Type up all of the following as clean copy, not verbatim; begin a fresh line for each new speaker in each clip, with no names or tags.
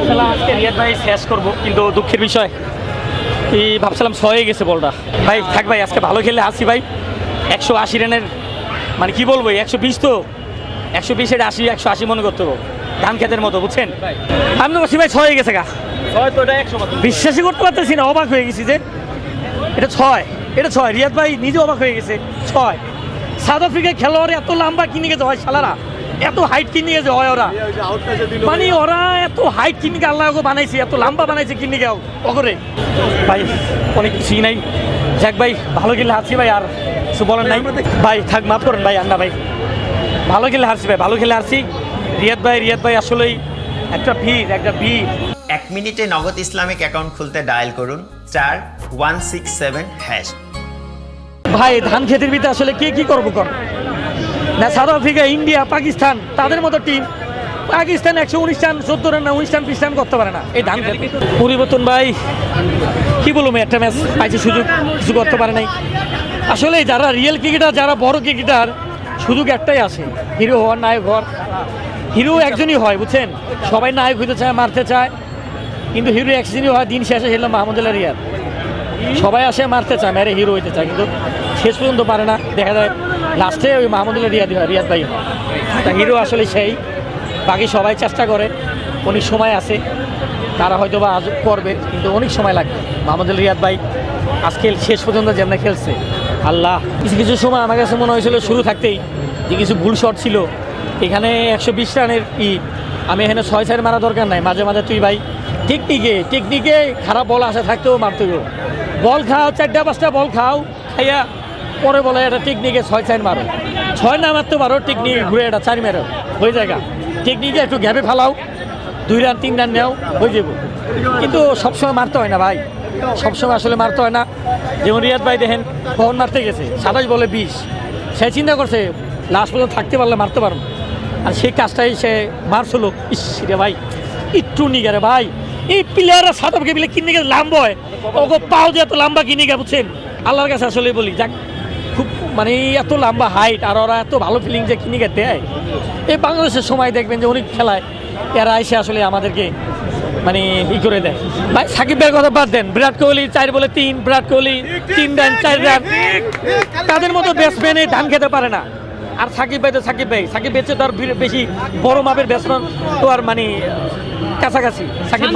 ভাবছিলাম আজকে রিয়াদ ভাই শেষ করবো, কিন্তু দুঃখের বিষয় এই ভাবছিলাম 6 হয়ে গেছে বলটা। ভাই থাক ভাই, আজকে ভালো খেলে আসি ভাই। 180 রানের মানে কি বলবো, 120 তো 120 এর 80 180 মনে করতে হবে ধান খেতের মতো, বুঝছেন। আমি তো বলছি ভাই 6 হয়ে গেছে গা, বিশ্বাসই করতে পারতেছি না, অবাক হয়ে গেছি যে এটা 6 রিয়াদ ভাই নিজে অবাক হয়ে গেছে 6। সাউথ আফ্রিকার খেলোয়াড় এত লম্বা কিনে গেছে হয় শালারা, এত হাইট কিনে গেছে হয় ওরা, মানে ওরা এত হাইট কিনে আল্লাহ বানাইছে, এত লম্বা বানাইছে কিনে গেও ওরে ভাই, অনেক কিছুই নাই। যাক ভাই ভালো খেলে হারছি ভাই, আর কিছু বলার নাই ভাই, থাক মাফ করেন ভাই। আন্না ভাই ভালো খেলে হারছি ভাই, ভালো খেলে হারছি। রিয়াদ ভাই আসলেই একটা ভিড়।
1 মিনিটে নগদ ইসলামিক অ্যাকাউন্ট খুলতে ডায়াল করুন *167#।
ভাই ধান খেতের ভিতরে আসলে কে কি করবো কর না, সাউথ আফ্রিকা ইন্ডিয়া পাকিস্তান তাদের মতো টিম, পাকিস্তান 119 রান 14 রান না 19 রান 20 রান করতে পারে না এই ধান খেতে। পরিবর্তন ভাই কি বলবো, একটা ম্যাচ পাইছে সুযোগ, কিছু করতে পারে নাই। আসলে যারা রিয়েল ক্রিকেটার, যারা বড় ক্রিকেটার, সুযোগ একটাই আসে, হিরো হওয়ার, নায়ক হওয়ার। হিরো একজনই হয় বুঝছেন, সবাই নায়ক হইতে চায়, মারতে চায়, কিন্তু হিরো একজনই হয়। দিন শেষে হেরলাম মাহমুদুল্লাহ রিয়াদ, সবাই আসে মারতে চায়, মেরে হিরো হইতে চায়, কিন্তু শেষ পর্যন্ত পারে না। দেখা যায় লাস্টে ওই মাহমুদুল্লাহ রিয়াদ ভাই তা হিরো আসলে সেই। বাকি সবাই চেষ্টা করে, অনেক সময় আছে, তারা হয়তো বা আজ করবে, কিন্তু অনেক সময় লাগবে। মাহমুদুল্লাহ রিয়াদ ভাই আজকে শেষ পর্যন্ত যেমন খেলছে, আল্লাহ। কিছু সময় আমার কাছে মনে হয়েছিল শুরু থাকতেই যে কিছু ভুল শট ছিল এখানে। 120 রানের আমি এখানে 6 মারা দরকার নাই, মাঝে মাঝে তুই ভাই টেকনিকে খারাপ বল আসা থাকতেও মারতে গো, বল খাও 4-5টা বল খাও, খাইয়া পরে বলে এটা টেকনিকে 6 মারো, 6 না মারতে পারো, টেকনিক ঘুরে এটা 4 মেরো হয়ে জায়গা। টেকনিকে একটু গ্যাপে ফেলাও, 2 রান 3 রান নেও হয়ে যাব, কিন্তু সবসময় মারতে হয় না ভাই, সবসময় আসলে মারতে হয় না। যেমন রিয়াদ ভাই দেখেন কখন মারতে গেছে, 27 বলে 20, সে চিন্তা করছে লাস্ট পর্যন্ত থাকতে পারলে মারতে পারবো, আর সেই কাজটাই সে মারছিল। ইস রে ভাই একটু নিগারে ভাই, এই প্লেয়াররা সাউথ আফ্রিকা প্লেয়ার কিনে গেছে লাম্বা হয়, ওকে পাও যে এত লম্বা কিনে গে বুঝছেন। আল্লাহর কাছে আসলে বলি যাক, খুব মানে এত লম্বা হাইট, আর ওরা এত ভালো ফিলিং যে কিনে গে দেয়। এই বাংলাদেশের সময় দেখবেন যে অনেক খেলায় এরা এসে আসলে আমাদেরকে মানে ই করে দেয়। ভাই সাকিব ভাইয়ের কথা বাদ দেন, বিরাট কোহলি 4 বলে 3, বিরাট কোহলি 3 রান 4 রান, তাদের মতো ব্যাটসম্যানে ধান খেতে পারে না। আর সাকিব ভাই বেঁচে তো আর বেশি বড় মাপের ব্যাটসম্যান তো আর মানে কাছাকাছি। সাকিব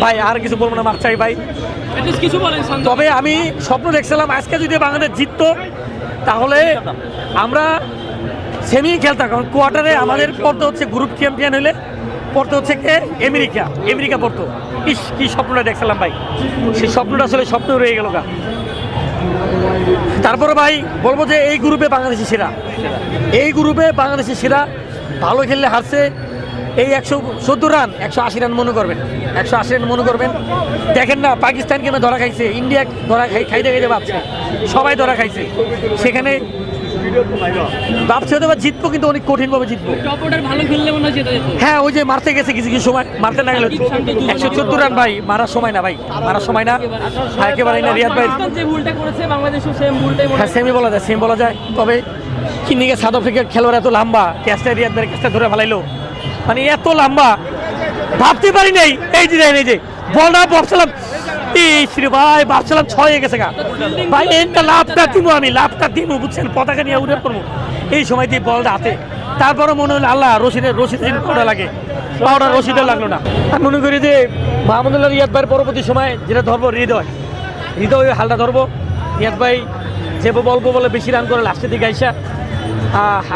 ভাই আর কিছু বলবো না, মাপ চাই ভাই। তবে আমি স্বপ্ন দেখছিলাম আজকে যদি বাংলাদেশ জিততো তাহলে আমরা সেমি খেলতাম, কারণ কোয়ার্টারে আমাদের পড়তে হচ্ছে গ্রুপ চ্যাম্পিয়ন হলে পড়তে হচ্ছে কে আমেরিকা পড়তো। ইস কি স্বপ্নটা দেখছিলাম ভাই, সেই স্বপ্নটা আসলে স্বপ্ন রয়ে গেল গা। তারপরে ভাই বলবো যে এই গ্রুপে বাংলাদেশি সেরা, ভালো খেললে হারছে। এই 114 রান 180 রান মনে করবেন, 180 রান মনে করবেন। দেখেন না পাকিস্তানকে ধরা খাইছে, ইন্ডিয়া ধরা খাইতে ভাবছে, সবাই ধরা খাইছে, সেখানে ভাবছে হয়তো বা জিতবো, কিন্তু অনেক কঠিনভাবে জিতবো। হ্যাঁ ওই যে মারতে গেছে কিছু সময়, মারতে না গেলে 114 রান ভাই মারার সময় না, একেবারে না। রিয়াদ ভাই হ্যাঁ সেম বলা যায়। তবে কিনিকে সাউথ আফ্রিকার খেলোয়াড় এত লম্বা, ক্যাচটা রিয়াদ ভাইয়ের ক্যাচটা ধরে ফেলাইলো, মানে এত লম্বা ভাবতে পারি নাই। এই যে বলটা ভাবছিলাম ভাই, ভাবছিলাম 6 হয়ে গেছে গা ভাই, এটা লাভটা দিব বুঝছেন, পতাকা নিয়ে উঠে করবো, এই সময় দিয়ে বলটা হাতে। তারপরে মনে হলো আল্লাহ রশিদের পাউডার লাগে, পাউডার রশিদের লাগলো না। আমি মনে করি যে মাহমুদুল্লাহ রিয়াদ ভাইয়ের পরবর্তী সময় যেটা ধরবো হৃদয় হালটা ধরবো। রিয়াদ ভাই যে বলবো বলে বেশি রান করে লাস্টের দিকে আইসা,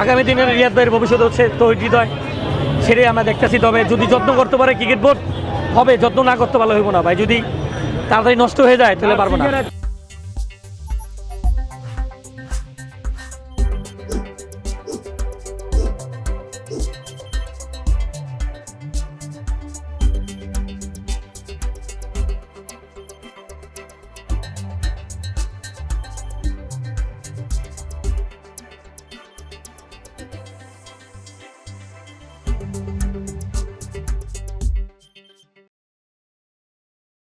আগামী দিনের রিয়াদ ভাইয়ের ভবিষ্যৎ হচ্ছে তো হৃদয়, সেটাই আমরা দেখতেছি। তবে যদি যত্ন করতে পারে ক্রিকেট বোর্ড হবে, যত্ন না করতে পারলে হইব না ভাই, যদি তাড়াতাড়ি নষ্ট হয়ে যায় তাহলে পারবো না।